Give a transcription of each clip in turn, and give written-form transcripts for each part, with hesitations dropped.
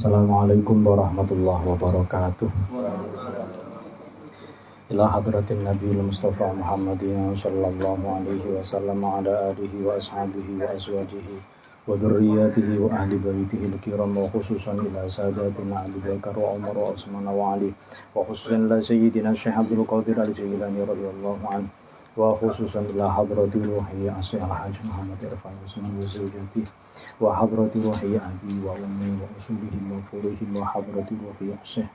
Assalamualaikum warahmatullahi wabarakatuh. Ila hadratin Nabiil Mustafa Muhammadin sallallahu alaihi wasallam wa ala alihi wa ashabihi wa azwajihi wa dhurriyyatihi wa ahli baitihi al-kiram wa khususan ila sadatina Abu Bakar wa Umar wa Utsman wa Ali wa khususan ila sayyidina Syekh Abdul Qadir Al-Jailani radhiyallahu anhu wa khususan ila hadrati ruhi Syekh Al-Hajj Muhammad Irfan Usman wa zawjatihi wa hadrati ruhi abi wa ummi wa usulihi wa furuhi wa hadrati ruhi Syekh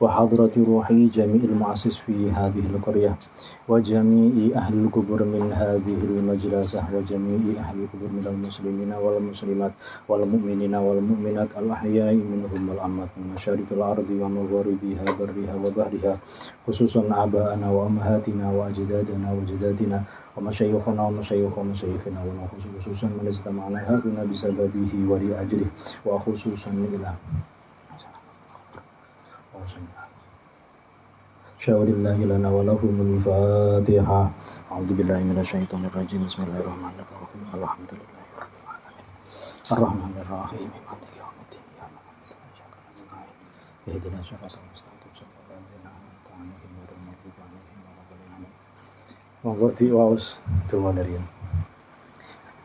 وحضرة روحي جميع المؤسس في هذه القرية وجميع أهل القبور من هذه المجلسة وجميع أهل القبور من المسلمين والمسلمات والمؤمنين والمؤمنات الأحياء منهم والأموات من مشارق الأرض ومغاربها برها وبحرها خصوصا آباءنا وأمهاتنا وأجدادنا وجداتنا ومشايخنا ومشايخ مشايخنا وخصوصا من استمعنا هنا بسببه ولأجله وخصوصا إلى Syaulillahi lana wa lahumul Fatihah. A'udzubillahi minasyaitonir rajim. Bismillahirrahmanirrahim. Alhamdulillahirabbil alamin. Arrahmanirrahim. Maliki yaumiddin. Iyyaka na'budu wa iyyaka nasta'in. Ihdinas siratal mustaqim. Shiratal ladzina an'amta 'alaihim ghairil maghdubi 'alaihim waladdallin. Monggo diwaos donga darian.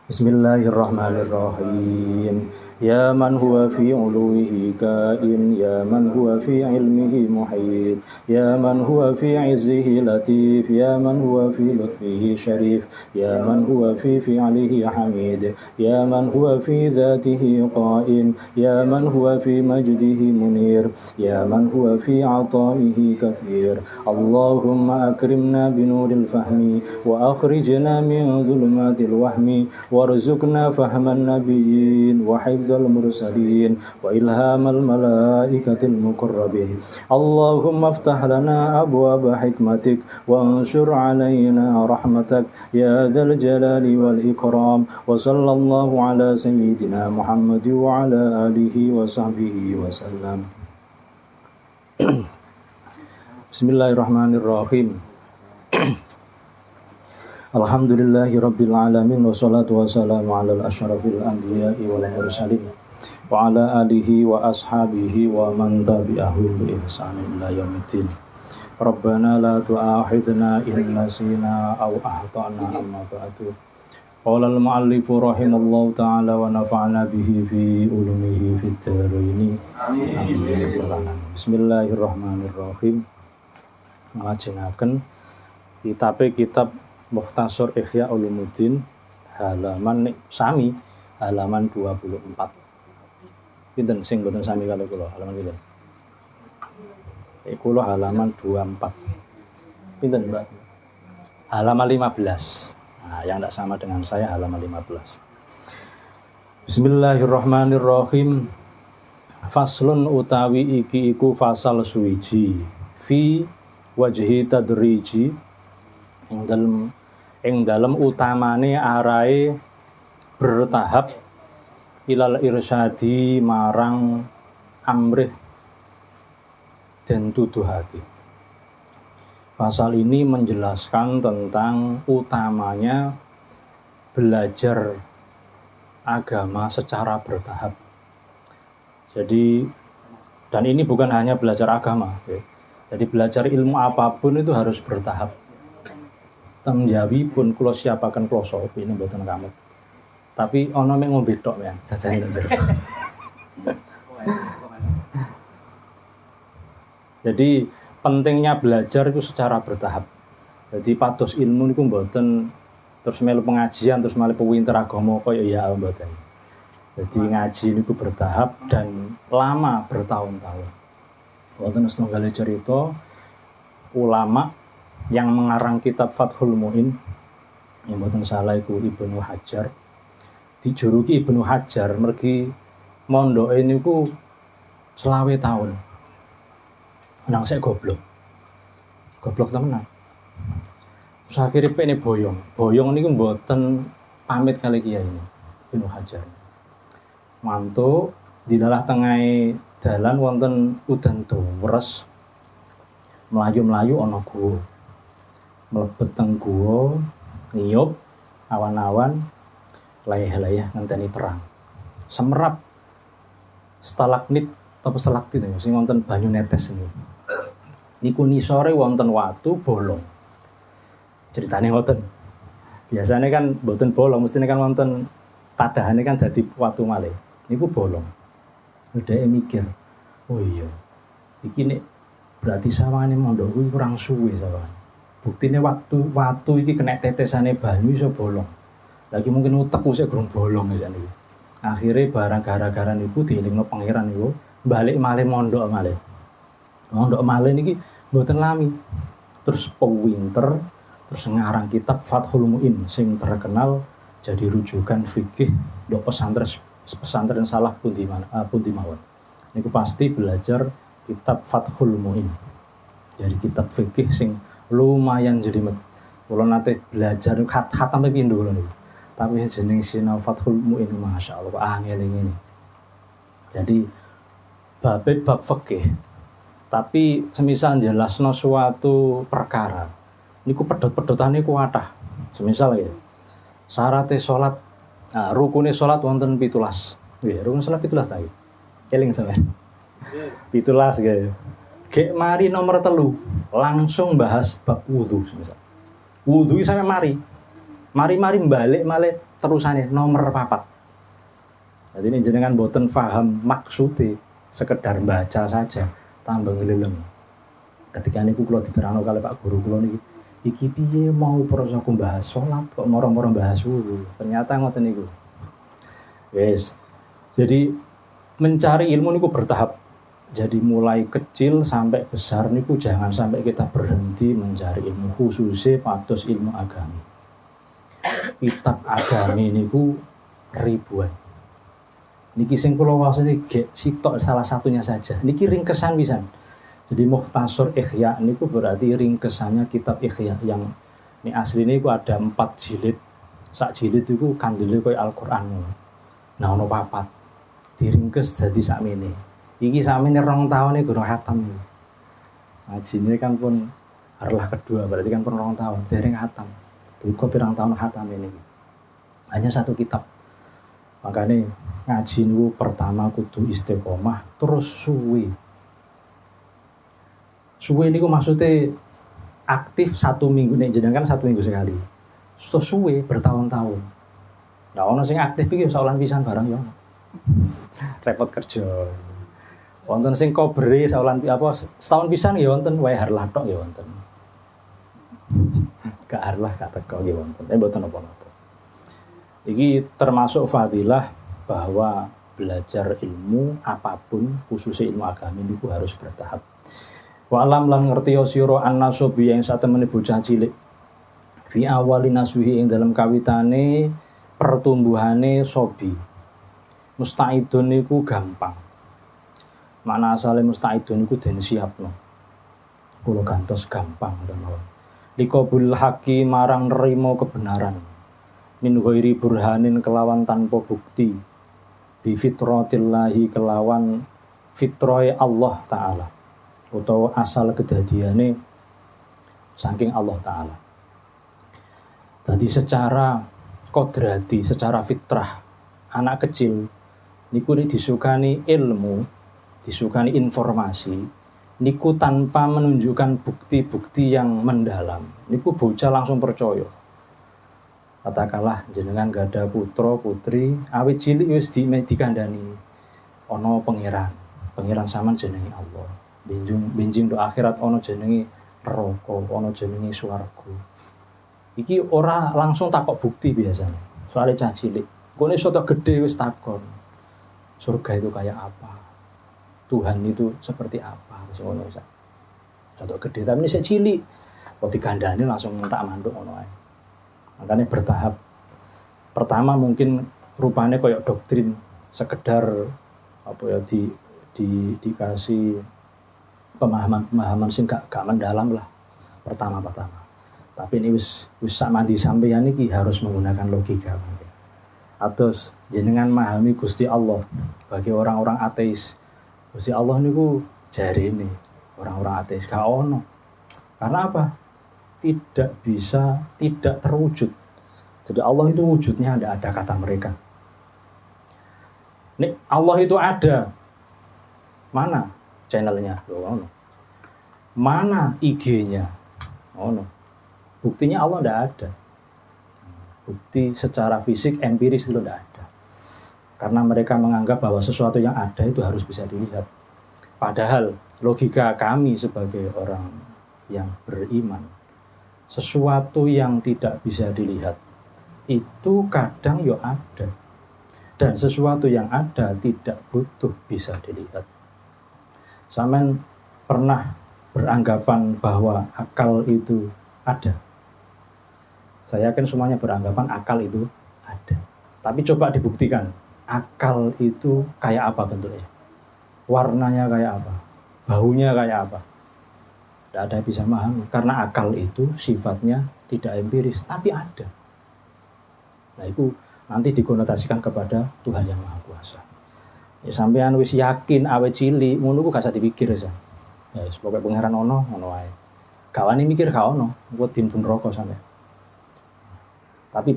Bismillahirrahmanirrahim. Ya man huwa fi uluwihi kain, ya man huwa fi ilmihi muhit, ya man huwa fi izzihi latif, ya man huwa fi lutfihi syarif, ya man huwa fi fi'lihi hamid, ya man huwa fi dhatihi qaim, ya man huwa fi majdihi munir, ya man huwa fi ataihi kathir. Allahumma akrimna binuril fahmi wa akhrijna min dhulumatil wahmi warzuqna fahman nabiyyin wa المرسلين وإلهام الملائكة المقربين. اللهم افتح لنا أبواب حكمتك وانشر علينا رحمتك يا ذا الجلال والإكرام. وصلى الله على سيدنا محمد وعلى آله وصحبه وسلم. Bismillahirrahmanirrahim. Alhamdulillahi rabbil alamin wassalatu wassalamu ala asyrafil anbiya'i wal mursalin wa ala alihi wa ashabihi wa man tabi'ahum bi ihsanin ila yaumiddin. Rabbana la tu'akhidhna in nasina aw akhtana amma ba'du. Qala al-mu'allifu rahimallahu ta'ala wa nafa'na bihi fi ulumihi fid dharain. Amin. Bismillahirrahmanirrahim. Ngajengaken kitab Mukhtasar Ihya Ulumuddin halaman sami halaman 24. Pinten sing boten sami kali kula halaman pinten? Kula halaman 24. Pinten, Mbak? Halaman 15. Nah, yang tidak sama dengan saya halaman 15. Bismillahirrahmanirrahim. Faslun utawi iki iku fasal suwiji fi wajhi tadriji ing dalem utamane arahe bertahap ilal irsyadi marang amrih dan tuduhake. Pasal ini menjelaskan tentang utamanya belajar agama secara bertahap. Jadi, dan ini bukan hanya belajar agama, jadi belajar ilmu apapun itu harus bertahap. Tengjawi pun kula siapaken kloso ini mboten kamu. Tapi ana mek ngombe tok ya, jajane nang jero. Jadi pentingnya belajar itu secara bertahap. Jadi pados ilmu niku mboten terus melu pengajian terus malah pewinter agama kaya ya mboten. Jadi ngaji niku bertahap dan lama bertahun-tahun. Wonten setunggal cerita ulama yang mengarang kitab Fathul Mu'in yang mboten salah iku Ibnu Hajar. Dijuluki Ibnu Hajar mergi mondoke niku 20 tahun. Nang sik goblok temenan. Terus akhirnya pene boyong niku mboten pamit kali kiai ini Ibnu Hajar. Mantuk didalah tengah dalan wonten udan deres. Melayu-melayu ana guwa. Mlebet teng guwa, ngiyup awan-awan layah-layah ngenteni terang. Semerap stalagmit apa selakti nih sing wonten banyu netes niku. Niku nisore wonten watu bolong. Ceritane ngoten. Biasanya kan mboten bolong, mestine kan wonten tadahane kan dadi watu malih. Niku bolong. Dheweke mikir, oh iya. Iki nek berarti sawangane mondok kuwi kurang suwe sawangane. Buktine watu iki kena tetesane banyu iso bolong. Lagi mungkin utek sik durung bolong jan iki. Akhire barang gara-gara niku dielingno pangeran niku balik malih mondok malih. Mondok malih niki mboten lami. Terus pewinter terus ngarang kitab Fathul Mu'in sing terkenal jadi rujukan fikih ndok pesantren salah pundi mawon. Niku pasti belajar kitab Fathul Mu'in. Jadi kitab fikih sing lumayan jelimet. Kula nate belajar khatam pindho kula niku. Tapi jeneng sinau Fathul Mu'in masyaallah angel ngene. Jadi bab fikih. Tapi semisal jelasno suatu perkara niku pedhot-pedhotane kuwathah. Semisal ya. Syaratnya salat, rukune salat wonten 17. Nggih, rukun salat 17 ta iki. Eling sampean. 17 nggih. Gek mari nomor 3 langsung bahas bab wudu semisal. Wudu sampe mari. Mari balik malih terusane nomor 4. Jadi ini jenengan boten paham maksudnya, sekedar baca saja tambah ngeleleng. Ketika niku kula diterangno kalih Pak Guru kula niki, iki piye mau proses aku bahas salat kok moro-moro bahas wudu. Ternyata ngoten niku. Wes. Jadi mencari ilmu niku bertahap. Jadi mulai kecil sampai besar niku jangan sampai kita berhenti mencari ilmu, khususnya pados ilmu agami. Kitab agami niku ribuan. Niki sing kula wasane sitok salah satunya saja. Niki ringkesan pisan. Jadi Mukhtasar Ikhya niku berarti ringkesannya kitab Ikhya yang ini asline iku ada 4 jilid. Sak jilid iku kandele koyo Al-Qur'an. Nah ono 4. Diringkes dadi sakmene. Iki sakmene 2 tahun gurung khatam. Ngajine kan pun harlah kedua berarti kan pun 2 tahun dereng khatam. Duka pirang tahun khatam ini. Hanya 1 kitab. Makanya ngaji niku pertama kudu istiqomah terus suwe. Suwe niku maksudnya aktif 1 minggu nek jenengan kan 1 minggu sekali. Suwe bertahun-tahun. Nah ono sing aktif iki saulan pisan barang ya. Repot kerja. Wonten sing kobre saulan setahun pisan ya wonten wae harlah tok ya wonten. Gak harlah gak teko nggih wonten. Mboten apa-apa. Iki termasuk fadilah bahwa belajar ilmu apapun khususnya ilmu agama niku harus bertahap. Wa alam lan ngerti sira annasobi yang satemene bocah cilik fi awali nasuhi ing dalam kawitane pertumbuhane sobi. Musta'idun niku gampang. Makna asale musta'idun niku den siapno. Kula gantos gampang teman. Liqabul haqi marang nerima kebenaran. Min ghairi burhanin kelawan tanpa bukti. Bi fitratillahi kelawan fitrahe Allah taala. Utawa asal kedadiane saking Allah taala. Jadi secara kodrati, secara fitrah anak kecil niku disukani ilmu, disukani informasi, niku tanpa menunjukkan bukti-bukti yang mendalam. Niku bocah langsung percaya. Katakanlah jenengan gak ada putra putri, awit cilik wis dikandani ana pangeran. Pangeran sampean jenenge Allah. Benjing do akhirat ono jenenge neraka, ono jenenge swarga. Iki ora langsung takok bukti biasanya. Soale cah cilik. Kone soto gede wis takon. Surga itu kayak apa? Tuhan itu seperti apa? Wis ngono wis. Soto gede tapi sik cilik. Kok dikandani langsung tak manduk ngono ae. Makanya bertahap. Pertama mungkin rupanya kayak doktrin sekedar apa ya dikasih pemahaman sing gak mendalam lah pertama. Tapi ini wis mandi sampeyan iki harus menggunakan logika. Atus jenengan memahami Gusti Allah bagi orang-orang ateis. Gusti Allah niku jarene orang-orang ateis gak ono. Karena apa? Tidak bisa, tidak terwujud. Jadi Allah itu wujudnya ada kata mereka. Nek Allah itu ada. Mana channelnya? Loh, mana IG-nya? Buktinya Allah tidak ada. Bukti secara fisik empiris itu tidak ada. Karena mereka menganggap bahwa sesuatu yang ada itu harus bisa dilihat. Padahal logika kami sebagai orang yang beriman, sesuatu yang tidak bisa dilihat itu kadang ya ada. Dan sesuatu yang ada tidak butuh bisa dilihat. Sampean pernah beranggapan bahwa akal itu ada? Saya yakin semuanya beranggapan akal itu ada. Tapi coba dibuktikan, akal itu kayak apa bentuknya? Warnanya kayak apa? Baunya kayak apa? Tidak ada yang bisa memahami. Karena akal itu sifatnya tidak empiris, tapi ada. Nah itu nanti dikonotasikan kepada Tuhan yang Maha Kuasa. Ya sampean wis yakin awet cilik, ngono ku gak usah dipikir ya. Ya pokoke pangeran ono wae. Gawani mikir gak ono, engko dimpun neraka sampean. Tapi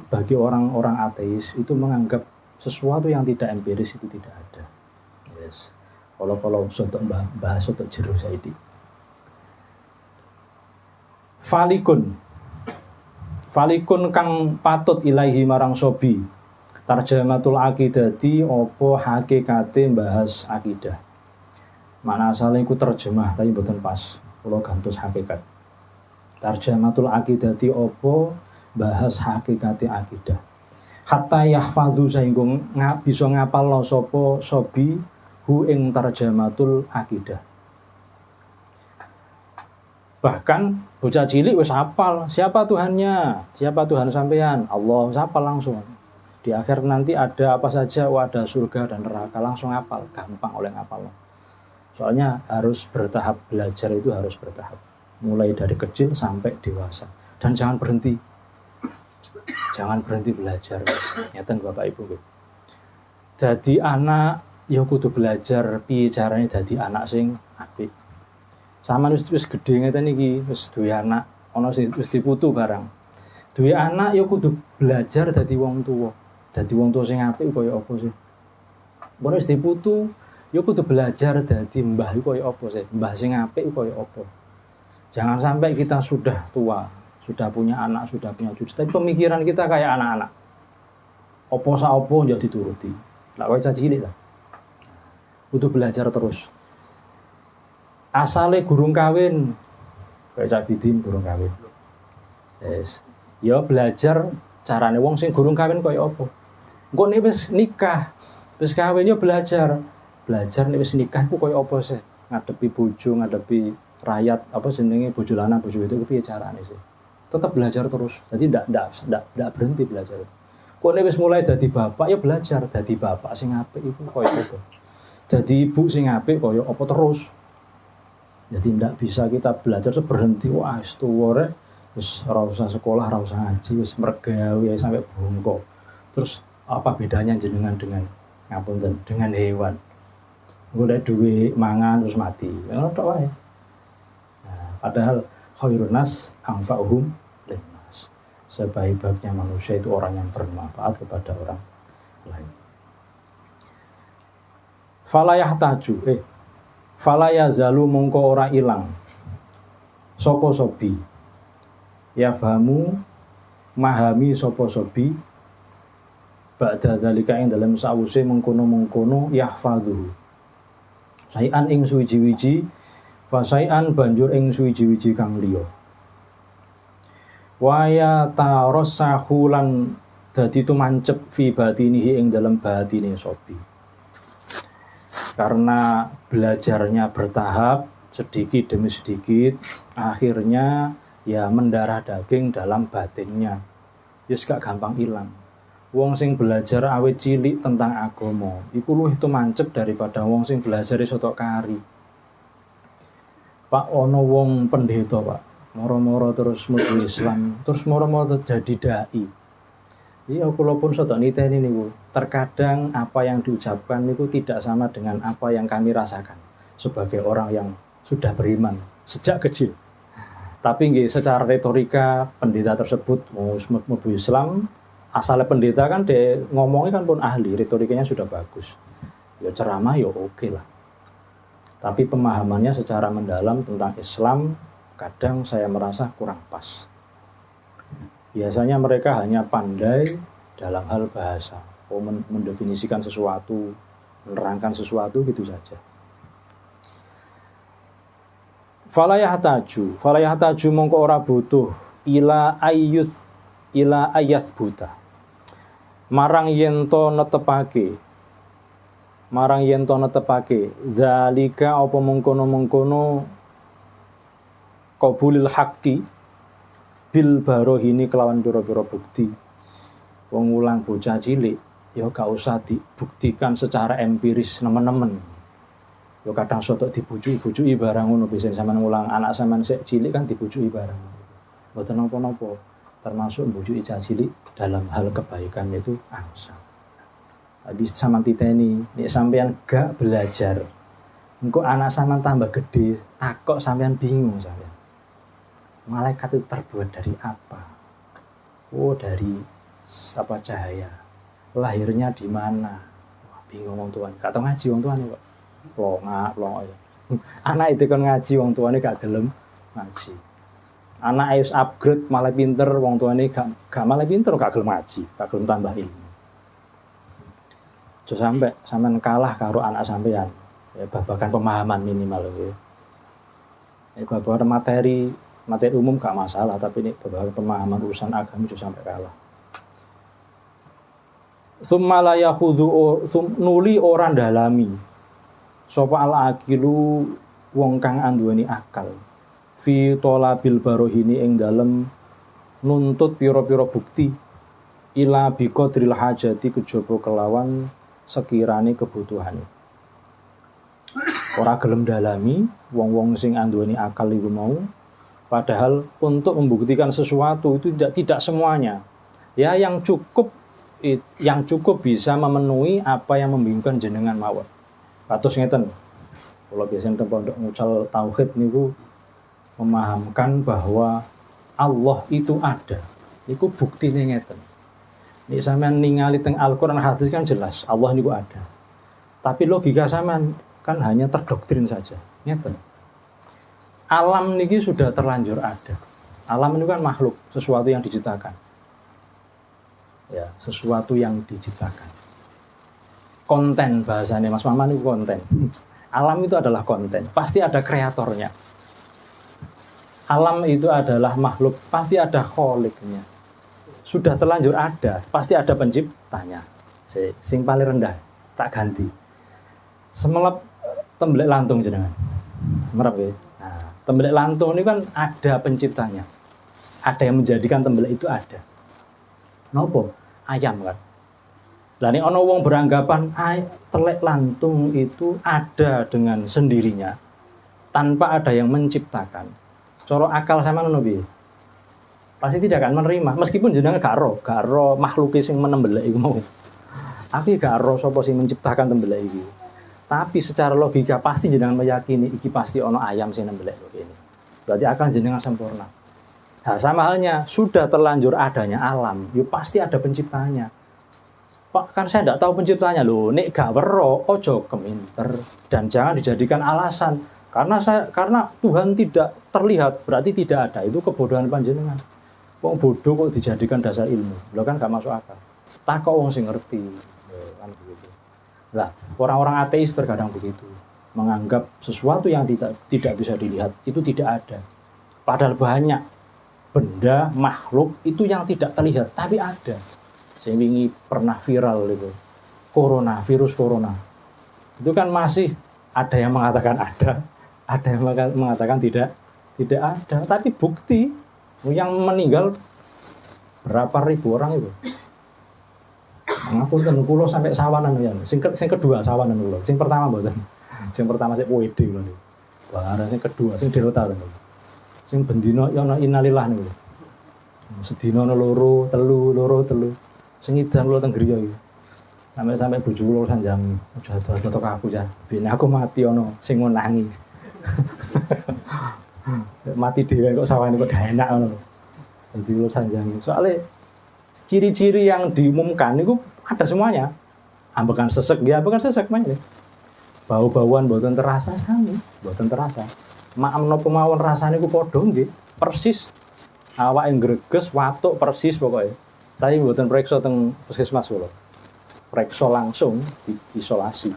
bagi orang-orang ateis itu menganggap sesuatu yang tidak empiris itu tidak ada. Yes. Kalau untuk bahas untuk jero saiki. Falikun kang patut ilahi marang sobi. Tarjamatul aqidati opo hakikate bahas akidah. Mana asale iku terjemah tapi mboten pas. Kula gantos hakikat. Tarjamatul aqidati opo bahas hakikate akidah. Hatta yahfadhu sehingga bisa ngapalno sapa sobi hu ing tarjamatul akidah. Bahkan bocah cilik wis hafal siapa Tuhannya, siapa Tuhan sampean, Allah hafal langsung. Di akhir nanti ada apa saja, ada surga dan neraka, langsung hafal, gampang oleh ngapal. Soalnya harus bertahap, belajar itu harus bertahap. Mulai dari kecil sampai dewasa. Dan jangan berhenti. Jangan berhenti belajar. Nyatan Bapak Ibu. Jadi anak ya kudu belajar piye carane dadi anak sing apik. Sama wis gedhe ngeten iki, wis duwe anak, ana sing wis diputu barang. Duwe anak ya kudu belajar dadi wong tuwa. Dadi wong tuwa sing apik kaya apa sih? Mun wis diputu ya kudu belajar dadi mbah iku kaya apa sih? Mbah sing apik kaya apa. Jangan sampai kita sudah tua, sudah punya anak, sudah punya cucu, tapi pemikiran kita kayak anak-anak. Opo saopo ya dituruti. Lah kowe cah cilik ta. Butuh belajar terus. Asale gurung kawin, kayak cah bidin gurung kawin. Yes. Ya belajar carane wong sing gurung kawin kaya apa. Engko nek wis nikah, wis kawin ya belajar. Belajar nek wis nikah ku kaya apa sih? Ngadepi bojo, ngadepi rakyat, apa jenenge bojo lanang, bojo itu piye carane sih? Tetap belajar terus. Jadi ndak berhenti belajar. Kok nek wis mulai dadi bapak ya belajar dadi bapak sing apik iku kaya apa. Dadi ibu sing apik kaya apa terus. Jadi ndak bisa kita belajar terus berhenti wah wis tuwa rek wis ora usah sekolah, ora usah ngaji, wis mergawe sampai bongkok. Terus apa bedanya jenengan dengan ngapunten dengan hewan? Golek duit mangan terus mati. Ngono tok wae. Nah, padahal khairun nas anfa'uhum linnas. Sebaik-baiknya manusia itu orang yang bermanfaat kepada orang lain. Fala yazalu mongko ora ilang sapa sobi. Ya fahamu mahami sapa sobi ba'da dzalika ing dalem sawuse mengkono-mengkono yahfadhu. Sayan ing suwiji-wiji fasai'an banjur ing suwiji-wiji kang liya. Waya tarassahu lan dadi tumancep fi batinihi ing dalem batine sobi. Karena belajarnya bertahap sedikit demi sedikit, akhirnya ya mendarah daging dalam batinnya. Wis gak gampang ilang. Wong sing belajar awet cilik tentang agama, iku luwih tumancep daripada wong sing belajar soto kari. Pak ono wong pendeta, Pak. Moro-moro terus mlebu Islam, terus moro-moro jadi dai. Iya, kula pun sedok niteni niku. Terkadang apa yang diucapkan niku tidak sama dengan apa yang kami rasakan sebagai orang yang sudah beriman sejak kecil. Tapi nggih secara retorika pendeta tersebut mlebu Islam, asalnya pendeta kan ngomongnya kan pun ahli, retorikanya sudah bagus. Ya ceramah ya oke lah. Tapi pemahamannya secara mendalam tentang Islam kadang saya merasa kurang pas. Biasanya mereka hanya pandai dalam hal bahasa, mendefinisikan sesuatu, menerangkan sesuatu gitu saja. Fala yahtaju mongko ora butuh ila ayat buta. Marang yento netepake zalika apa mengkono qabulil haqqi bil barohini kelawan pira-pira bukti. Wong ulang bocah cilik ya gak usah dibuktikan secara empiris nemen-nemen. Ya kadang sotok dibujuki barang ngono bisa sampean ngulang anak sampean sik cilik kan dibujuki barang. Mboten napa-napa. Termasuk bujuki cah cilik dalam hal kebaikan itu angsal. Tapi sampean titeni, nek sampean gak belajar, engko anak sampean tambah gede, takok sampean bingung sampean. Malaikat itu terbuat dari apa? Oh, dari apa cahaya. Lahirnya di mana? Wah, bingung wong tuane. Gak tau ngaji wong tuane kok. Plongak ya. Anak itu kan ngaji wong tuane gak gelem ngaji. Anak harus upgrade malah pinter, wong tuane gak malah pinter, gak gelem ngaji, gak gelem tambah ilmu. Sampai sampean kalah karo anak sampean ya babakan pemahaman minimal gitu. Babakan materi umum gak masalah, tapi ini babakan pemahaman urusan agama itu sampai kalah. Summa la yakhudhu nuli orang dalami sapa al aqilu wong kang anduweni akal fi talabil barohini ing dalem nuntut pira-pira bukti ila biqadril hajati kejaba kelawan sekirane kebutuhane. Ora gelem dalami wong-wong sing anduweni akal iku mau, padahal untuk membuktikan sesuatu itu tidak semuanya. Ya yang cukup bisa memenuhi apa yang membingungkan jenengan mawon. Kados ngeten. Kalau biasanya teng pondok ngucal tauhid niku memahamkan bahwa Allah itu ada. Iku buktine ngeten. Nek sampean ningali teng Al-Qur'an hadis kan jelas Allah niku ada. Tapi logika sampean kan hanya terdoktrin saja. Ngeten. Alam niki sudah terlanjur ada. Alam itu kan makhluk, sesuatu yang diciptakan. Ya, sesuatu yang diciptakan. Konten bahasanya Mas Maman itu konten. Alam itu adalah konten, pasti ada kreatornya. Alam itu adalah makhluk, pasti ada kholiknya. Sudah terlanjur ada, pasti ada penciptanya. Sing paling rendah, tak ganti. Semelep tembelek lantung jenengan. Semerap ya. Nah, tembelek lantung ini kan ada penciptanya. Ada yang menjadikan tembelek itu ada. Nopo? Ayam kan. Lah nek ana wong beranggapan telek lantung itu ada dengan sendirinya tanpa ada yang menciptakan. Coro akal sama ngono piye? Pasti tidak akan menerima meskipun jenengan gak ro makhluk sing menembelek iku mau. Tapi gak ro sapa sing menciptakan tembelek iki. Tapi secara logika pasti jenengan meyakini iki pasti ana ayam sing nembelek ini. Berarti akan jenengan sempurna. Nah, sama halnya sudah terlanjur adanya alam, yuk pasti ada penciptanya. Pak, kan saya tidak tahu penciptanya loh. Nek gak wero, ojo keminter dan jangan dijadikan alasan karena Tuhan tidak terlihat berarti tidak ada. Itu kebodohan panjenengan. Wong bodoh kok dijadikan dasar ilmu. Lo kan gak masuk akal. Takok wong sing ngerti. Kan begitu. Lah, orang-orang ateis terkadang begitu. Menganggap sesuatu yang tidak bisa dilihat itu tidak ada. Padahal banyak benda makhluk itu yang tidak terlihat tapi ada. Saya wingi pernah viral itu virus corona itu kan masih ada yang mengatakan ada yang mengatakan tidak ada, tapi bukti yang meninggal berapa ribu orang itu. Ngapunten kula sampai sawanan ya. Sing kedua sawanan kula. Sing pertama mboten. Sing pertama sik WD kula niku. Barang sing kedua sing delta lho. Sing bendina ya ana innalillah niku. Sedina ana loro, telu. Sing idan kula teng griya iki. Sampai bojo kula sanjangi. Aja ado-ado tok aku ya. Ben aku mati ana sing ngonangi. Mati dhewe kok sawane kok gak enak ngono. Dadi kula sanjangi. Soale ciri-ciri yang diumumkan itu ada semuanya. Ambekan sesek ya, ambekan sesek mana? Bau-bauan mboten terasa sami, mboten terasa. Mak menapa mawon rasane ku padha nggih, persis. Awake greges, watuk persis pokoke. Tapi mboten preksa teng puskesmas kula. Preksa langsung diisolasi.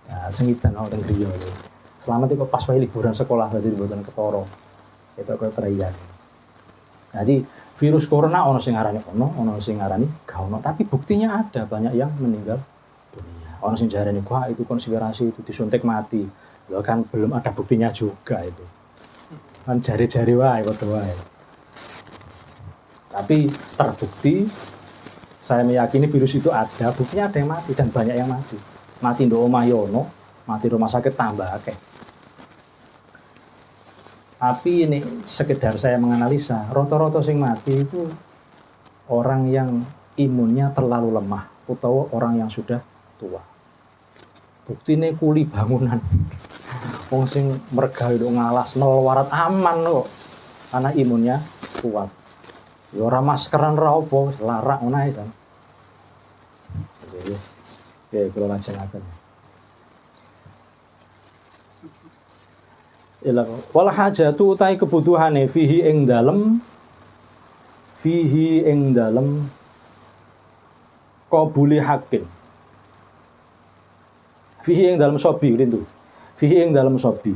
Nah, sengitan wonten griya iki. Selamat iku pas wae liburan sekolah dadi mboten ketara. Itu kok teriak. Jadi virus corona ono sing ngarani ono sing ngarani gak ono, tapi buktinya ada banyak yang meninggal dunia. Ono sing jarane wah itu konspirasi, itu disuntik mati. Loh kan belum ada buktinya juga itu. Kan jari-jari wae padha wae. Tapi terbukti saya meyakini virus itu ada, buktinya ada yang mati dan banyak yang mati. Mati ndok omah yo ono, mati rumah sakit tambah akeh. Tapi ini sekedar saya menganalisa, rata-rata sing mati itu orang yang imunnya terlalu lemah utawa orang yang sudah tua. Buktine kuli bangunan. Wong sing mergawe ngalas nol warat aman kok. Karena imunnya kuat. Ya ora maskeran ora apa, larak ngono ae san. Oke, kula lajengaken. Wal hajatu utai kebutuhane fihi ing dalem qabuli haqqin. Fihi ing dalem sobi rindu. Fihi ing dalem sobi.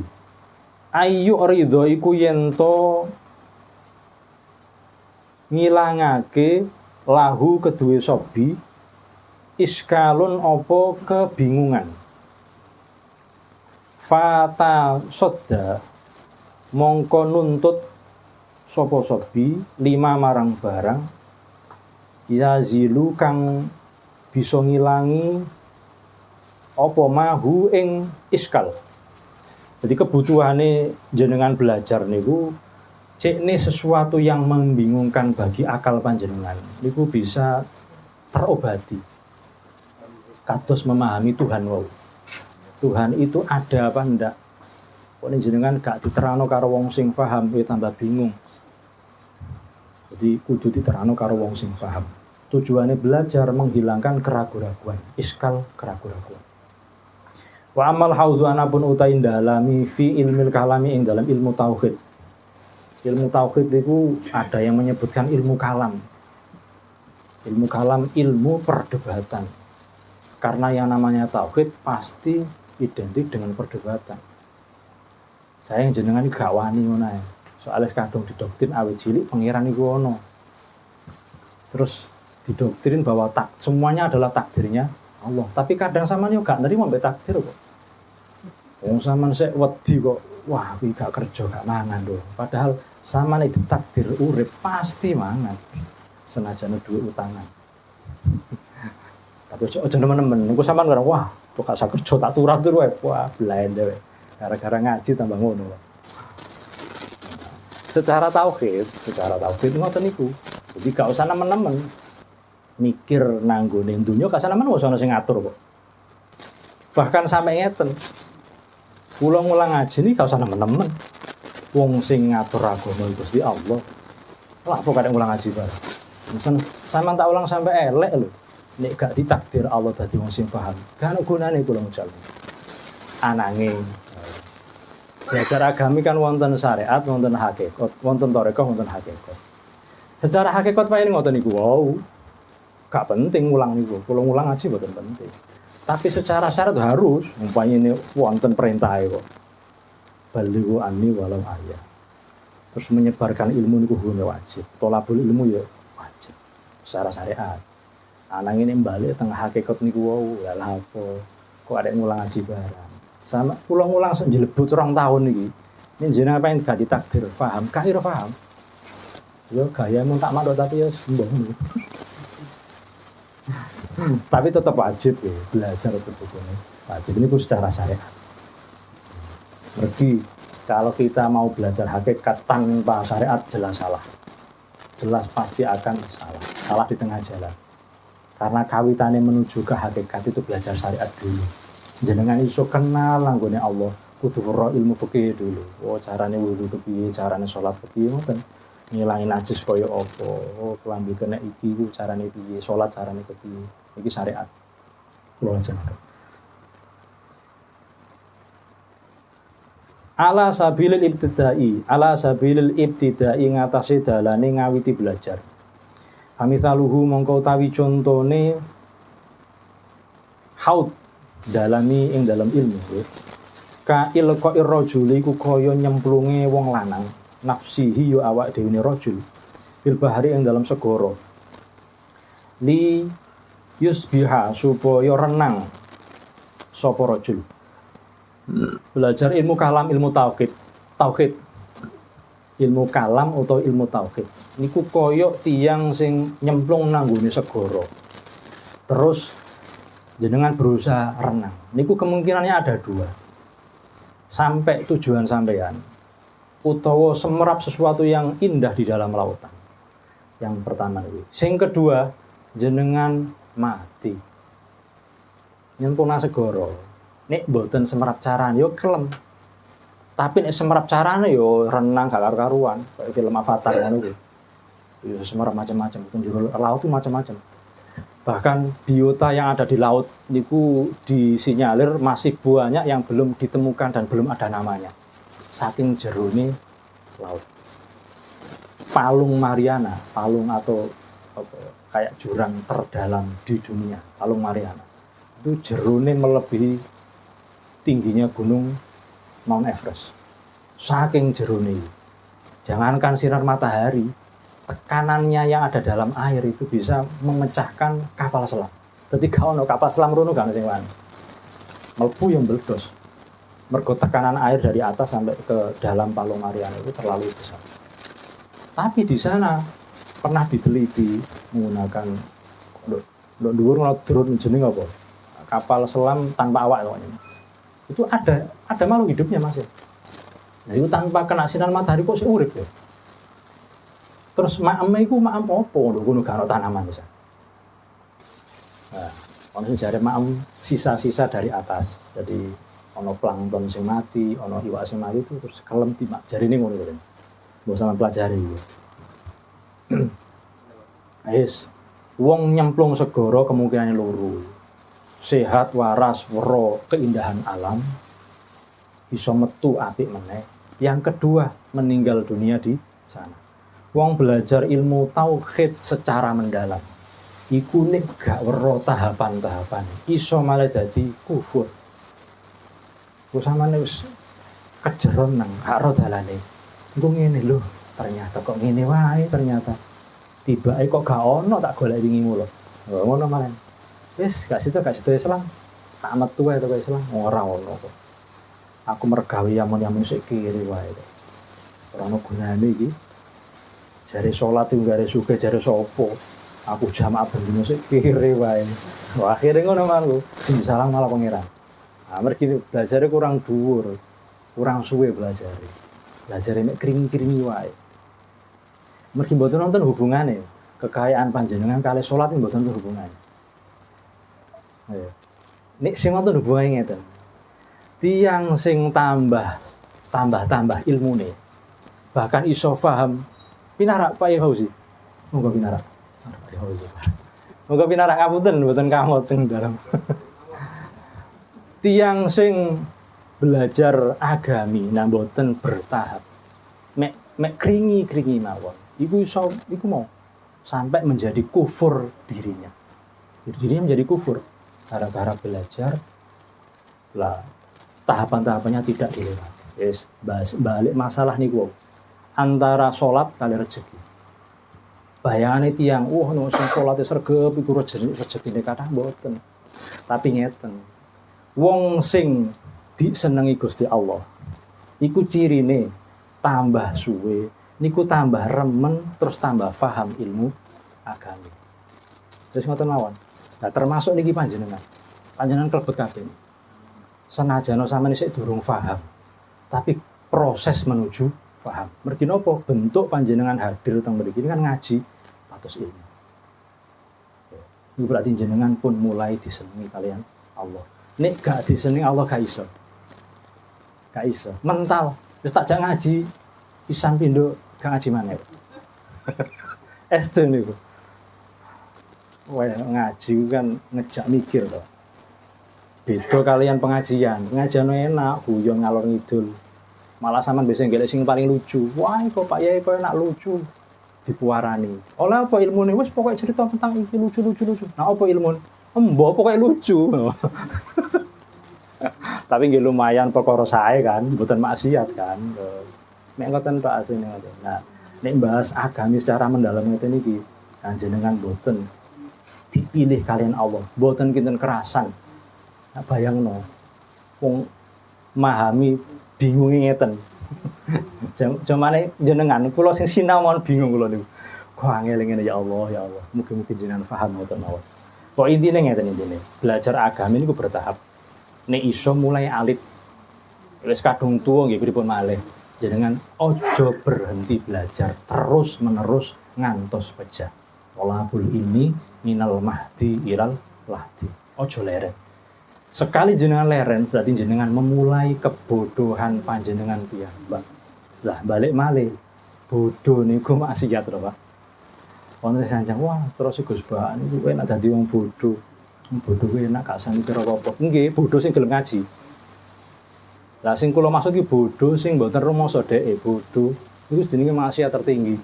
Ayu ridho iku yen to ngilangake lahu kedue sobi iskalun opo kebingungan. Fata sodda mongko nuntut sopo sobi lima marang barang yazilu kang bisa ngilangi opo mahu ing iskal. Jadi kebutuhane jenengan belajar niku cekne sesuatu yang membingungkan bagi akal panjenengan niku bisa terobati. Kados memahami Tuhan wau. Tuhan itu ada apa ndak? Kok jenengan gak diterangno karo wong sing paham, kowe tambah bingung. Jadi kudu diterangno karo wong sing paham. Tujuannya belajar menghilangkan keraguan-keraguan, iskal keraguan-keraguan. Wa amal haudhu anapun utai dalami fi ilmil kalami ing dalam ilmu tauhid. Ilmu tauhid itu ada yang menyebutkan ilmu kalam. Ilmu kalam, ilmu perdebatan. Karena yang namanya tauhid pasti identik dengan perdebatan. Saya yang jenengan iki gak wani ngono ae. Soale kadung didoktrin awit cilik pangeran iku ono. Terus didoktrin bahwa semuanya adalah takdirnya Allah. Tapi kadang sampean yo gak nerima mbek takdir kok. Wong sampean sik wedi kok, wah iki gak kerja gak mangan lho. Padahal sampean itu takdir urip pasti mangan. Senajan duwe utangan. Tapi ojo nemen-nemen, engko sampean karo wah, kok gak sak kerja tak turah-turah wae. Wah, blende wae. Gara-gara ngaji tambah ngono. Secara tauhid ngoten niku. Jadi gak usah nemen-nemen mikir nanggone dunya, gak usah nemen wis ana sing ngatur kok. Bahkan sampe ngeten. Kula ngulang ngaji niki gak usah nemen-nemen. Wong sing ngatur agama Gusti Allah. Lah apa kadang ngulang ngaji bareng. Sampeyan tak ulang sampe elek lho. Nek gak ditakdir Allah dadi wong sing paham. Gak ono gunane kula ngucal. Ananging belajar agami kan wonten syariat, wonten hakikat, wonten thariqah, wonten hakikat. Secara hakikat paling ngoten niku wow. Gak penting ngulang niku. Kula ngulang ngaji mboten penting. Tapi secara syarat harus umpamane wonten perintahe kok. Balighu anni walau ayat. Terus menyebarkan ilmu niku hukumnya wajib. Tolabul ilmu ya wajib. Secara syariat. Anang ini balik tengah hakikat niku wow, lah apa? Kok ada ngulang ngaji barang. Sama kula ngulang jelebut 2 tahun niki. Ini jenengan pengen gak ditakdir, paham? Kira paham. Yo gaya mun tak mandok tapi ya sembung. Tapi tetap wajib ya belajar buku-bukunya. Wajib ini secara syariat. Berarti kalau kita mau belajar hakikat tanpa syariat jelas salah. Jelas pasti akan salah. Salah di tengah jalan. Karena kawitannya menuju ke hakikat itu belajar syariat dulu. Jenengan iso kenal langgone Allah, kudu ro ilmu fikih dulu. Oh, carane wudu kepiye, carane salat kepiye ngoten. Ngilangi najis kaya apa, oh kelambi kena iki ku carane piye, salat carane kepiye. Iki syariat. Kula jenengan. ala sabilil ibtidai ngatasi dalane ngawiti belajar. Hamithaluhu mongko utawi contone haud dalami ing dalam ilmu. Ka ilqa'ir rajuli ku kaya nyemplunge wong lanang nafsihi yo awak dhewe ne rajul bil bahari ing dalam segara. Li yusbiha supaya renang sapa rajul. Belajar ilmu kalam, ilmu tauhid. Ilmu kalam atau ilmu tauhid. Niku koyok tiang sing nyemplung nanggone segara. Terus jenengan berusaha renang. Niku kemungkinannya ada dua. Sampai tujuan sampean. Utawa semerap sesuatu yang indah di dalam lautan. Yang pertama niku. Sing kedua, jenengan mati. Nyemplung nang segara. Nek mboten semerap carane yo kelem. Tapi nek semerap carane yo renang gak karu-karuan, kayak film Avatar ngono kuwi. Yo semerap macam-macam, penjuru laut itu macam-macam. Bahkan biota yang ada di laut niku disinyalir masih banyak yang belum ditemukan dan belum ada namanya. Saking jerone laut. Palung Mariana, palung atau kayak jurang terdalam di dunia, Palung Mariana. Itu jerone melebihi tingginya gunung Mount Everest. Saking jerone. Jangankan sinar matahari, tekanannya yang ada dalam air itu bisa memecahkan kapal selam. Dadi gak ono kapal selam rono gak sing wani. Mlebu yang meledos. Mergo tekanan air dari atas sampai ke dalam Palung Mariana itu terlalu besar. Tapi di sana pernah diteliti menggunakan dhuwur drone jeneng apa? Kapal selam tanpa awak pokoknya. Itu ada makhluk hidupnya Mas ya. Nah, itu tanpa kena sinar matahari kok urip ya. Terus maeme iku maem apa lho ngono gak ono tanaman bisa. Nah, ono sing jare maem sisa-sisa dari atas. Jadi ono plankton sing mati, ono iwak sing mati itu terus kelem timak jarine ngono lho. Mbok sampean pelajari. Wis wong nyemplung segara kemungkinannya loro. Sehat, waras, wero, keindahan alam, iso metu apik meneh. Yang kedua, meninggal dunia di sana. Wong belajar ilmu tauhid secara mendalam. Iku nek gak wero tahapan-tahapan, iso malah dadi kufur. Ku samane wis kejeron nang gak ro dalane. Engko ngene lho, ternyata kok ngene wae ternyata. Tibake kok gak ono tak golek wingi mulo. Ngono malah. Wis gak situ Islam. Tak metu wae teko Islam ora ono kok. Aku mergawe yamun-yamun sik kiri wae. Ora ono gunane iki. Jare salat iku gare sugih jare sapa? Aku jamaah bendino sik kiri wae. Wah, akhire ngono manku. Sing salah malah pangeran. Ah, mergi belajarnya kurang dhuwur. Kurang suwe belajare. Belajare mek kring-kringi wae. Mergi mboten nonton hubungane. Kekayaan panjenengan kali salat mboten nonton hubungane. Nek sing wonten hubungannya ngeten. Tiang sing tambah ilmune. Bahkan iso paham pinarak Pak Fauzi. Moga pinarak. Pak Fauzi. Moga pinarak ngapunten mboten kamot teng dalam. Tiang sing belajar agami nah mboten bertahap. Mek kringi mawon. Iku mau sampai menjadi kufur dirinya. Dirinya menjadi kufur. Gara-gara belajar lah tahapan-tahapannya tidak dilewati. Yes, balik masalah niku antara sholat kali rezeki. Bayangane tiyang, no sing sholate sregep iku rezekine kathah mboten. Tapi ngeten. Wong sing disenengi Gusti Allah iku cirine tambah suwe niku tambah remen terus tambah paham ilmu agami. Terus ngoten mawon. Nah, termasuk niki panjenengan klebet kabeh. Senajan sampeyan isih durung paham, tapi proses menuju paham. Mergi napa bentuk panjenengan hadir teng mriki kan ngaji patos ilmu. Itu berarti jenengan pun mulai disenengi kalian Allah. Nek gak disenengi Allah gak iso. Gak iso. Mental wis tak jak ngaji pisan pindho gak ngaji maneh. niku. Wah, ngaji kan ngejak mikir loh. Beda kalian pengajian enak, guyon ngalor ngidul. Malah sampean biasa golek sing paling lucu. Wah, kok Pak Yai kok enak lucu. Dipuarani. Oleh apa ilmune wis pokoke cerita tentang iki lucu. Nah, apa ilmu? Embo pokoke lucu. Tapi nggih lumayan perkara sae kan, mboten maksiat kan. Nek ngoten tok asline ngoten. Nah, nek bahas agami secara mendalam ngeten iki, panjenengan mboten dipilih kalian Allah, mboten kinten kerasan. Nah, bayangno wong memahami bingung ngeten. Jamane jenengan kula sing sinau mon bingung kula niku. Kok angel ngene ya Allah. Mugi-mugi jenengan paham ngoten mawon. Kok intine ngeten intine. Belajar agama niku bertahap. Nek iso mulai alit wis kadung tuwa nggih pripun malih. Jenengan ojo berhenti belajar terus menerus ngantos pejah. Walabul ini minal mahdi ilal lahdi. Ojo leren. Sekali jenengan leren berarti jenengan memulai kebodohan panjenengan piyambak. Lah balik malih. Bodoh niku maksiat to, Pak. Wonten sanjang wah terus Gus Bak niku enak dadi wong bodoh. Bodoh kuwi enak gak sani kira apa. Nggih, bodoh sing gelem ngaji. Lah sing kula maksud iki bodoh sing mboten rumangsa dheke bodoh. Iku jenenge maksiat tertinggi.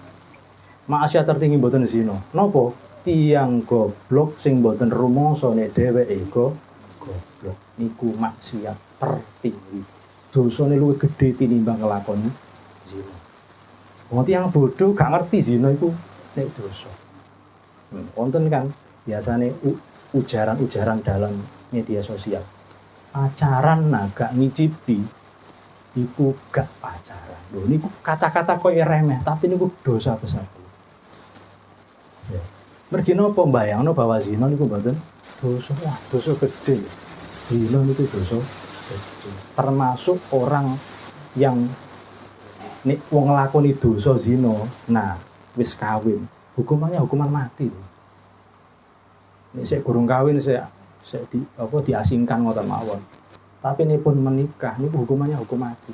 Maksiat tertinggi mboten zina. Napa? Tiang goblok sing mboten rumangsa nek dheweke goblok niku maksiat tertinggi. Dosane luwih gedhe tinimbang nglakoni zina. Wong tiyang bodoh gak ngerti zina iku nek dosa. Wonten kan biasane ujaran-ujaran dalam media sosial. Pacaran gak ngicipi iku gak pacaran. Lho niku kata-kata koyo remeh, tapi niku dosa besar. Ya. Mergi napa mbayangno bahwa zina niku mboten dosa, dosa gede. Zina niku dosa gede. Termasuk orang yang nek wong nglakoni dosa zina, nah wis kawin, hukumannya hukuman mati. Nek sik gurung kawin sik diasingkan ngoten mawon. Tapi ini pun menikah niku hukumannya hukum mati.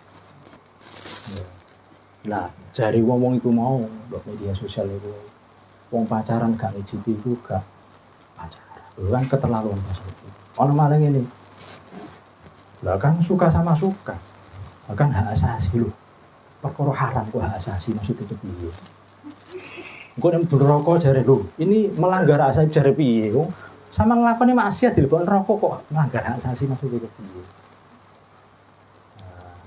Lah, jari wong iku mau mbok media sosial iku. Wong pacaran gak ngicipi iku gak pacaran. Lho kan keterlaluan maksudku. Ono malah ngene. Lah kan suka sama suka. Kan hak asasi lho. Perkara haram kok hak asasi maksudnya piye? Engko nek rokok jare lho, ini melanggar hak asasi jare piye? Sama nglakoni maksiat dilebokno rokok kok melanggar hak asasi maksudnya piye? Nah,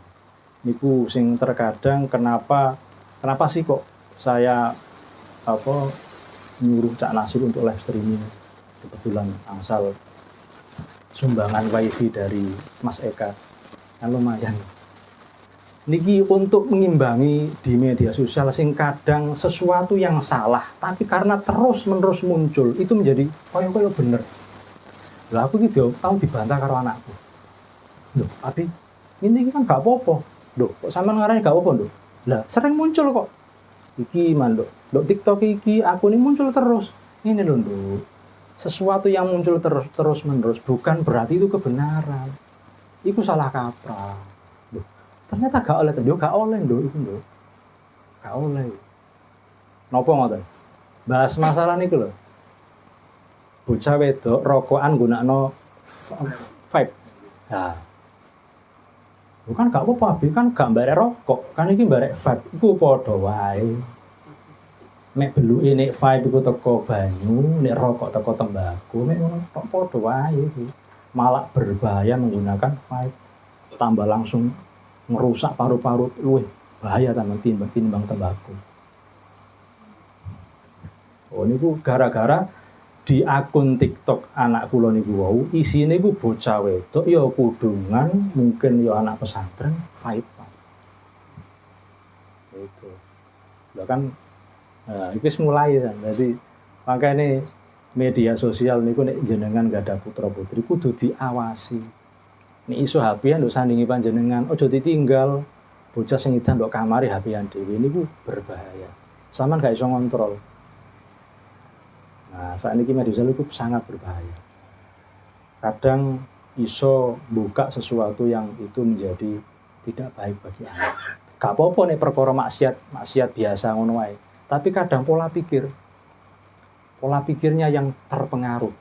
niku sing terkadang kenapa sih kok saya nyuruh Cak Nasir untuk live streaming. Kebetulan angsal sumbangan wifi dari Mas Eka kan lumayan. Niki untuk mengimbangi di media sosial sing kadang sesuatu yang salah tapi karena terus menerus muncul itu menjadi koyo bener. Lah aku gitu tahu dibantah karo anakku. Loh, Ati, ini kan gak apa-apa. Loh, kok sampean ngarani gak apa-apa, Nduk? Lah, sering muncul kok. Iki manduk. Nduk TikTok iki aku ini muncul terus. Ini lho, Nduk. Sesuatu yang muncul terus menerus bukan berarti itu kebenaran. Iku salah kaprah. Ternyata gak oleh, gak oleh Nduk, iku Nduk. Gak oleh. Napa ngoten? Bahas masalah niku lho. Bocah wedok rokokan gunakno vape. Nah. Bukan gak apa-apa, kan gak mbarek rokok, kan iki mbarek vape. Iku padha wae. Nek beluke nek vape iku teko banyu, nek rokok teko tembakau, nek ngono tok padha wae iki. Malah berbahaya menggunakan vape. Tambah langsung merusak paru-paru luwih bahaya timbang tembakau. Oh niku gara-gara di akun TikTok anak kula niku wau isine niku bocah wedok ya kudungan, mungkin ya anak pesantren vape. Itu. Lah kan iki mulai kan. Jadi makanya media sosial niku nek jenengan gak ada putra-putri kudu diawasi. Nek iso HP-an nduk sandingi panjenengan, aja ditinggal. Bocah sing edan nduk kamari HP-an dhewe niku berbahaya. Sampeyan gak iso ngontrol. Nah, saat ini media sosial itu sangat berbahaya. Kadang iso buka sesuatu yang itu menjadi tidak baik bagi anak. Gak apa-apa nek perkara maksiat biasa ngono wae. Tapi kadang pola pikirnya yang terpengaruh.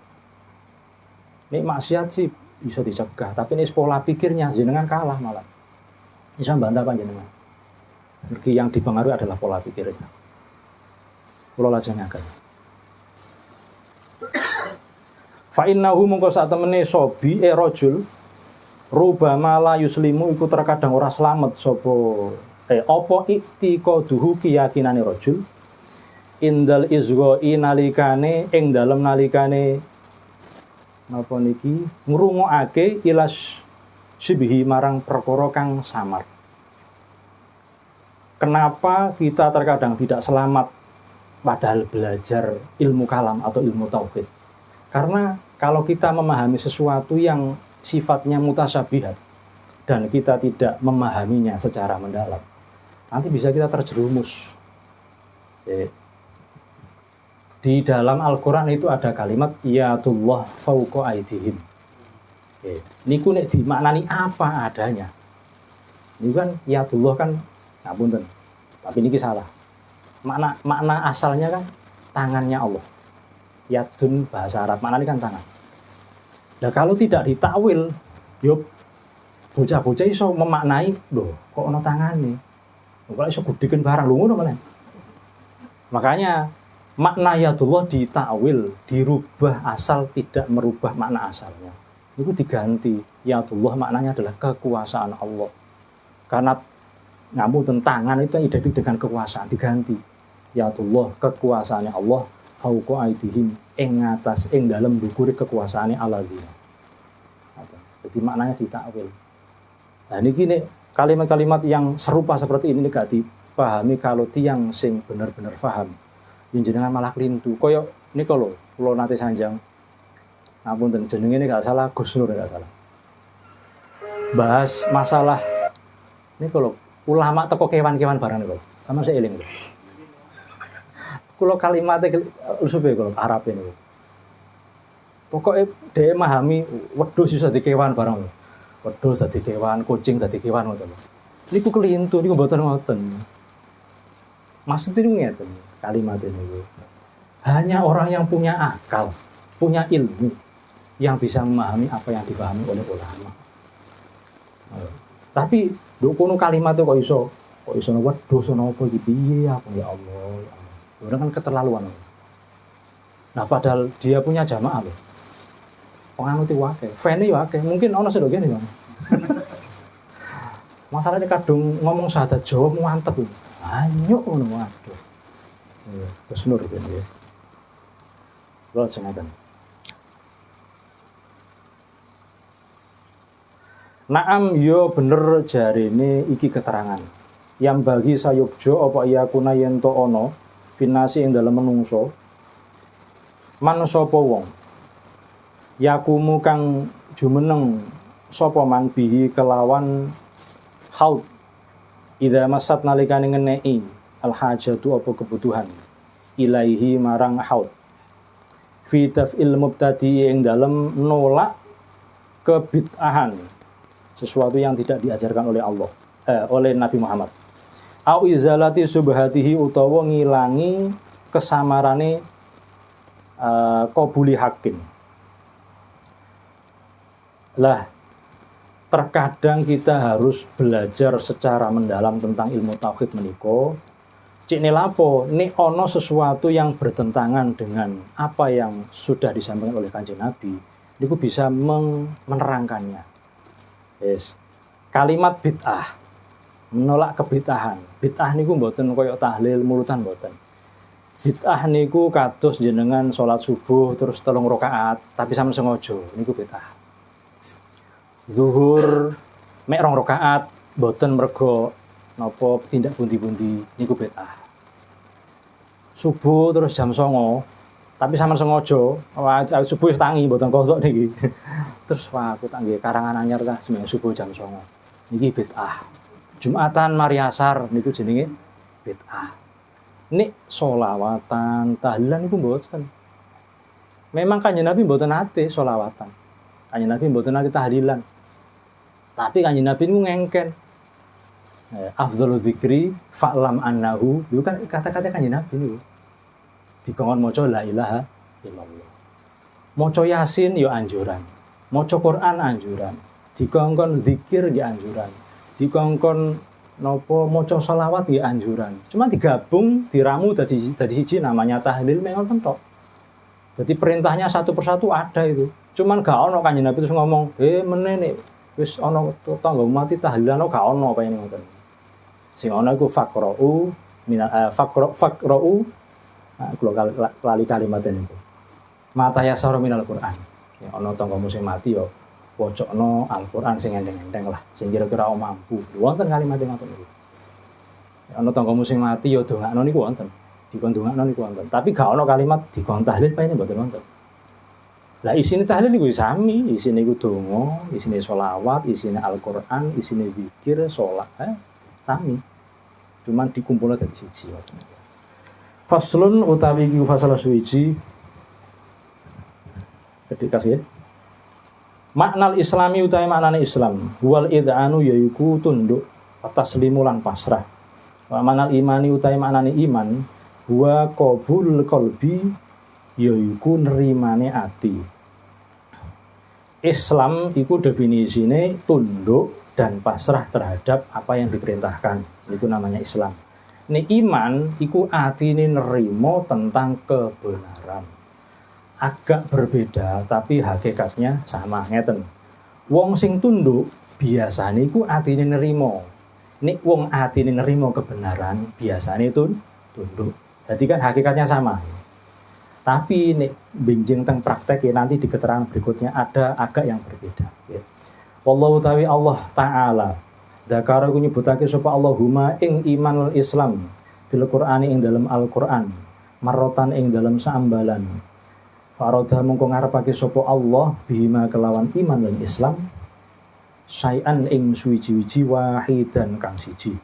Nek maksiat sih bisa dicegah, tapi nek pola pikirnya jenengan kalah malah. Bisa bantah panjenengan. Mergi yang dipengaruhi adalah pola pikirnya. Kula lajengaken. Fa innahu mungko sak temene sobi rajul rubama la yuslimu iku terkadang ora slamet sapa apa iktiqaduhu keyakinane rajul indal izghoi nalikane ing dalem nalikane napa niki ngrungokake ilas sibhi marang perkara kang samar. Kenapa kita terkadang tidak selamat padahal belajar ilmu kalam atau ilmu tauhid? Karena kalau kita memahami sesuatu yang sifatnya mutasyabihat dan kita tidak memahaminya secara mendalam, nanti bisa kita terjerumus. Di dalam Al-Quran itu ada kalimat yatullah fauqa aydihim. Niku nek dimaknani apa adanya. Niku kan yatullah kan ngapunten. Tapi niki salah. Makna asalnya kan tangannya Allah. Yadun bahasa Arab maknanya kan tangan. Nah kalau tidak ditakwil, yuk bocah-bocah iso memaknai, loh kok ono tangane. Kalau iso gudiken barang lu ngono malah. Makanya makna yadullah ditakwil, dirubah asal tidak merubah makna asalnya. Itu diganti. Yadullah maknanya adalah kekuasaan Allah. Karena ngapunten tangan itu identik dengan kekuasaan, diganti. Yadullah kekuasaannya Allah fauqa aydihim ing atas ing dalem ndukure kekuasaane alladzina. Jadi maknanya ditakwil. Nah niki nek kalimat-kalimat yang serupa seperti ini gak dipahami kalau tiang sing bener-bener paham. Yen jenengan malah klintu. Kaya nika lho, kula nate sanjang. Ngapunten jenenge gak salah Gus Nur gak salah. Bahas masalah nika lho, ulama teko kewan-kewan barang niku. Sama saya eling lho. Kula kalimatnya usupe kula Arab niku. Pokoke dhewe memahami wedhus iso dadi kewan barang. Wedhus dadi kewan, kucing dadi kewan ngoten lho. Niku kelintu niku mboten ngoten. Maksud niku ngeten kalimat niku. Hanya orang yang punya akal, punya ilmu yang bisa memahami apa yang dipahami oleh ulama. Tapi nduk kono kalimat kok iso wedhus ana apa iki piye aku ya Allah. Orang kan keterlaluan. Nah padahal dia punya jamaah loh. Penganuti wake, fane wake, mungkin ono sedogene Bang. Masalahnya kadung ngomong syahadat Jawa mantep. Anyuk ngono waduh. Gus Nur ben ya. Lha jenengan. Naam yo bener jarene iki keterangan. Yang bagi sayukjo apa iya kuna yen to ono finasi ing dalem menungso man sapa wong yakumu kang jumeneng sapa man bihi kelawan haud idza masat nalikane ngeneki al hajatu apa kebutuhan ilaihi marang haud fi taf'il mubtadi ing dalem nolak kebid'ahan sesuatu yang tidak diajarkan oleh Allah oleh Nabi Muhammad au izalati subhatihi utawa ngilangi kesamarane qabuli hakim. Lah terkadang kita harus belajar secara mendalam tentang ilmu tauhid menika. Cik nelapo nek ana sesuatu yang bertentangan dengan apa yang sudah disampaikan oleh Kanjeng Nabi, niku bisa menerangkannya. Yes. Kalimat bid'ah menolak kebid'ahan. Bid'ah niku mboten kaya tahlil mulutan mboten. Bid'ah niku kados jenengan salat subuh terus 3 rakaat tapi sampeyan sengaja niku bid'ah. Zuhur mek 2 rakaat mboten mergo napa tindak pundi-pundi niku bid'ah. Subuh terus jam 09.00 tapi sampeyan sengaja subuh wis tangi mboten kodok niki. Terus wah aku tak nggih karangan anyar ta sembahyang subuh jam 09.00. Niki bid'ah. Jumatan mari asar niku jenenge bid'ah. Nek sholawatan, tahlilan niku mboten. Memang Kanjeng Nabi mboten nate sholawatan. Kanjeng Nabi mboten nate tahlilan. Tapi Kanjeng Nabi niku ngengken. Afdhalul dzikri fa'lam annahu. Itu kan kata-kata Kanjeng Nabi niku. Dikongkon maca la ilaha illallah. Maca Yasin yo anjuran. Maca Quran anjuran. Dikongkon zikir yo anjuran. dikongkon napa maca selawat ya anjuran. Cuma digabung, diramu dadi siji namanya tahlil ngoten tok. Jadi perintahnya satu persatu ada itu. Cuman gak ono Kanjeng Nabi terus ngomong, meneh wis ana tangga mati tahlilan gak ono kaya ngoten. Sing ana iku faqra'u faqra'u kula lali kalimat niku. Mata yasara minal Qur'an. Ya ana tanggamu sing mati ya wocokno Al-Qur'an sing enteng-enteng lah, sing kira-kira mampu. Wonten kalimat ngoten niku. Ana tanggamu sing mati ya dongakno niku wonten. Dikon dongakno niku wonten. Tapi gak ana kalimat dikon tahlil paene mboten wonten. Lah isine tahlil niku sami, isine iku donga, isine selawat, isine Al-Qur'an, isine zikir, salat, sami. Cuman dikumpulna dadi siji. Faslun utawi iki fasal suwiji. Ketika kasih ya. Maknal Islami utawi maknane Islam, wal id'anu yaiku tunduk, taslimu lan pasrah. Wa maknal imani utawi maknane iman, wa qabul qalbi yaiku nerimane ati. Islam iku definisine tunduk dan pasrah terhadap apa yang diperintahkan. Itu namanya Islam. Ini iman iku atine nerimo tentang kebenaran. Agak berbeda tapi hakikatnya sama ngeten. Wong sing tunduk biasane iku atine nerimo. Nek wong atine nerimo kebenaran biasane tunduk. Jadi kan hakikatnya sama. Tapi nek benjing teng praktek ya nanti di keterangan berikutnya ada agak yang berbeda. Ya. Wallahu tawi Allah Ta'ala. Dzakara ku nyebutake sapa Allahumma ing iman Islam fil Qur'ani ing dalam Al-Qur'an. Marotan ing dalam saambalan. Faroda mongko ngarepake sapa Allah bima kelawan iman lan Islam syai'an ing suwiji-wiji wahidan kang siji.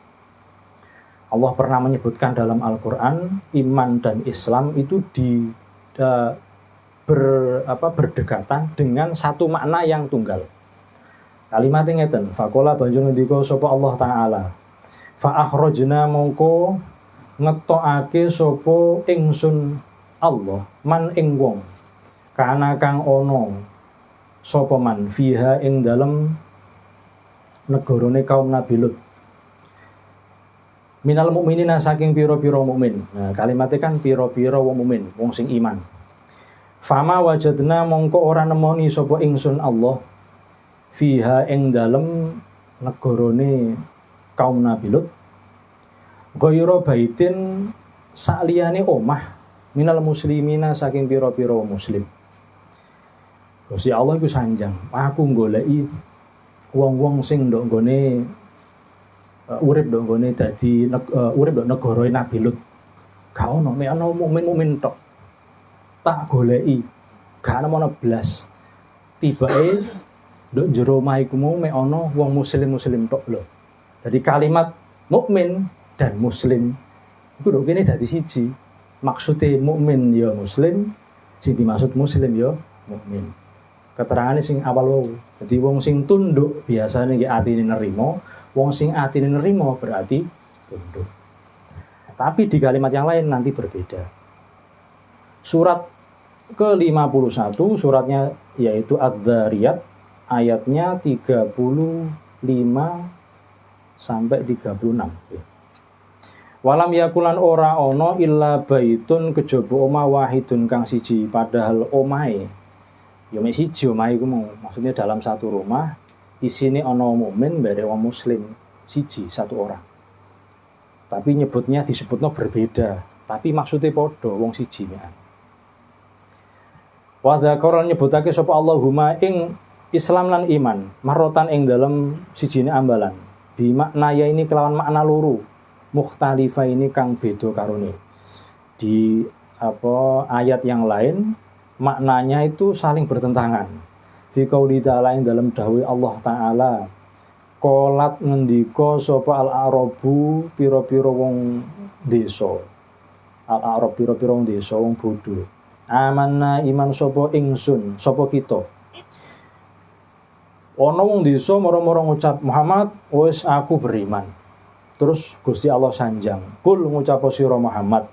Allah pernah menyebutkan dalam Al-Qur'an iman dan Islam itu berdekatan dengan satu makna yang tunggal. Kalimat ngeten, faqala banjur ngendika sapa Allah Ta'ala. Fa akhrajna mongko ngetokake sapa ingsun Allah man ing wong kana kang ono sapa man fiha ing dalem negarane kaum Nabi Lut minal mukminina saking pira-pira mukmin. Nah, kalimatnya kan pira-pira wong mukmin, wong sing iman. Fama wajadna mongko ora nemoni sapa ingsun Allah fiha ing dalem negarane kaum Nabi Lut ghayra baitin saliyane omah minal muslimina saking pira-pira muslim. Gusti Allah iku sanjang, aku goleki wong-wong sing ndok nggone urip ndok nggone dadi urip ndok negara Nabi Lut. Gak ono, mek ana mukmin-mukmin tok. Tak goleki, gak ana blas. Tibake ndok jero omah iku mek ana wong muslim-muslim tok lho. Jadi kalimat mukmin dan muslim iku ndok kene dadi siji. Maksudnya mukmin ya muslim, sing dimaksud muslim ya mukmin. Keterangane sing awal wae. Dadi wong sing tunduk biasane iki atine nerimo, wong sing atine nerimo berarti tunduk. Tapi di kalimat yang lain nanti berbeda. Surat ke-51 suratnya yaitu Az-Dzariyat ayatnya 35 sampai 36. Walam yakulan ora ono illa baitun kejaba omah wahidun kang siji padahal omahe ya mek siji omahe iku maksudnya dalam satu rumah isine ana mukmin bareng wong muslim siji satu orang. Tapi nyebutnya disebutno berbeda, tapi maksudnya padha wong siji mek. Wa dzakara nyebutake sapa Allahumma ing Islam lan iman marotan ing dalam sijine ambalan. Di makna ya ini kelawan makna loro. Mukhtalifa ini kang beda karone. Di ayat yang lain maknanya itu saling bertentangan. Fi qauli ta'ala dalam dawuh Allah Ta'ala qolat ngendika sapa al-arabu pira-pira wong desa. Al-arab pira-pira wong desa wong bodho. Amanna iman sapa ingsun, sapa kita. Ana wong desa mara-mara ngucap Muhammad wis aku beriman. Terus Gusti Allah sanjang, kul ngucap sira Muhammad,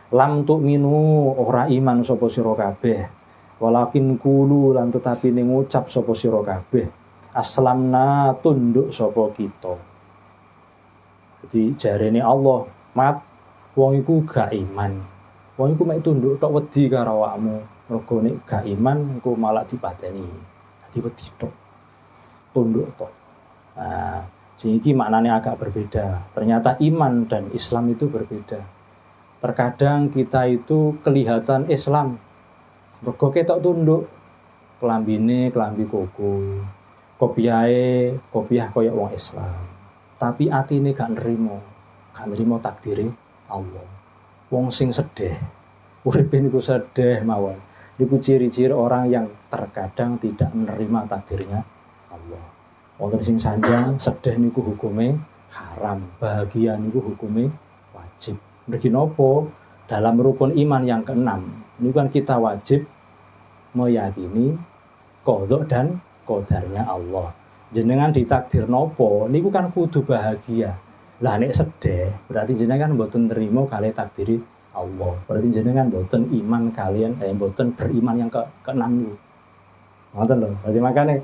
lam tu'minu ora iman sapa sira kabeh, walakin kulu lan tetapi ning ngucap sapa sira kabeh, aslamna tunduk sapa kita. Jadi jarene Allah, mat wong iku gak iman. Wong iku mek tunduk tok wedi karo awakmu. Mergo nek gak iman engko malah dipateni. Dadi wedi tok. Tunduk tok. Nah, sing iki maknanya agak berbeda. Ternyata iman dan Islam itu berbeda. Terkadang kita itu kelihatan Islam. Mergo ketok tunduk. Kelambine kelambi koko, kopiah koyo wong Islam. Tapi atine gak nrimo takdire Allah. Wong sing sedih, uripe niku sedih mawon. Niku ciri-ciri orang yang terkadang tidak menerima takdirnya Allah. Wonten sing sanjang sedih niku hukume haram, bahagia niku hukume wajib. Mergi nopo? Dalam rukun iman yang keenam, niku kan kita wajib meyakini qadha dan qadarnya Allah. Jenengan ditakdir nopo niku kan kudu bahagia. Lah nek sedih berarti jenengan mboten nrimo kalih takdiri Allah. Berarti jenengan mboten iman kalian mboten beriman yang keenam niku. Ngoten lho. Berarti makane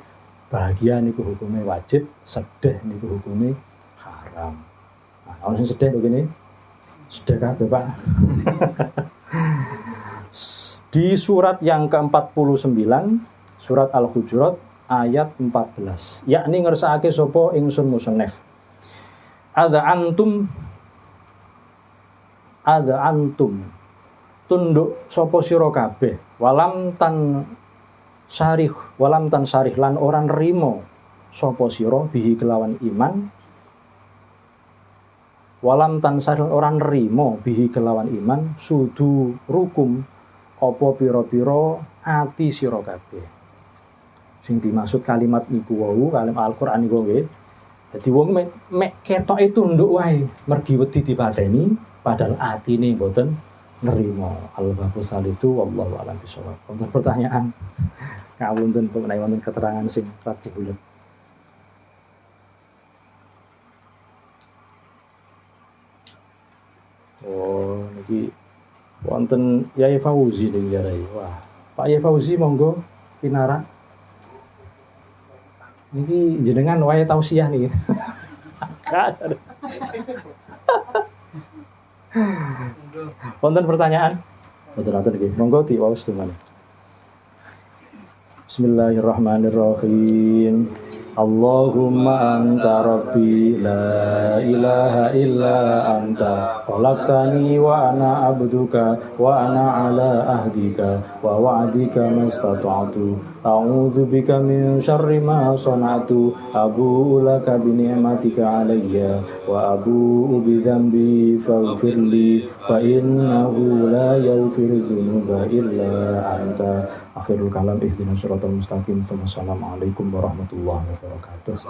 bahagia niku hukume wajib, sedih niku hukume haram. Nah, ono sing sedih begini. Sedih kabeh, Pak. Di surat yang ke-49, surat Al-Hujurat ayat 14. Yakni ngersakake sapa ingsun musannaf. Adza antum tunduk sapa sira kabeh walam tan sarih lan ora nrimo sapa sira bihi kelawan iman. Walam tan sarih ora nrimo bihi kelawan iman sudu rukum apa pira-pira ati sira kabeh. Sing dimaksud kalimat niku wau, kalimat Al-Qur'an niku nggih. Dadi wong mek ketoke tunduk wae, mergi wedi dipateni padahal atine mboten nerima. Al-babu salisu wallahu a'lam bishawab. Wonten pertanyaan? Kawonten menawi wonten keterangan sing rada bulet. Oh, niki wonten Yai Fauzi ning jarai. Wah, Pak Yai Fauzi monggo pinara. Niki jenengan wae tausiah niki. Wonten pertanyaan? Mboten niki. Monggo diwaos teman. Bismillahirrahmanirrahim. Allahumma anta rabbi la ilaha illa anta khalaqtani wa ana abduka wa ana ala ahdika wa wa'dika mastata'tu a'udzu bika min syarri ma sana'tu abu'u laka bi ni'matika alayya wa abu'u bi dzambi faghfirli fa innahu la yaghfiru dzunuba illa anta. Akhirul kalam ihdinas siratal mustaqim. Assalamualaikum warahmatullahi wabarakatuh.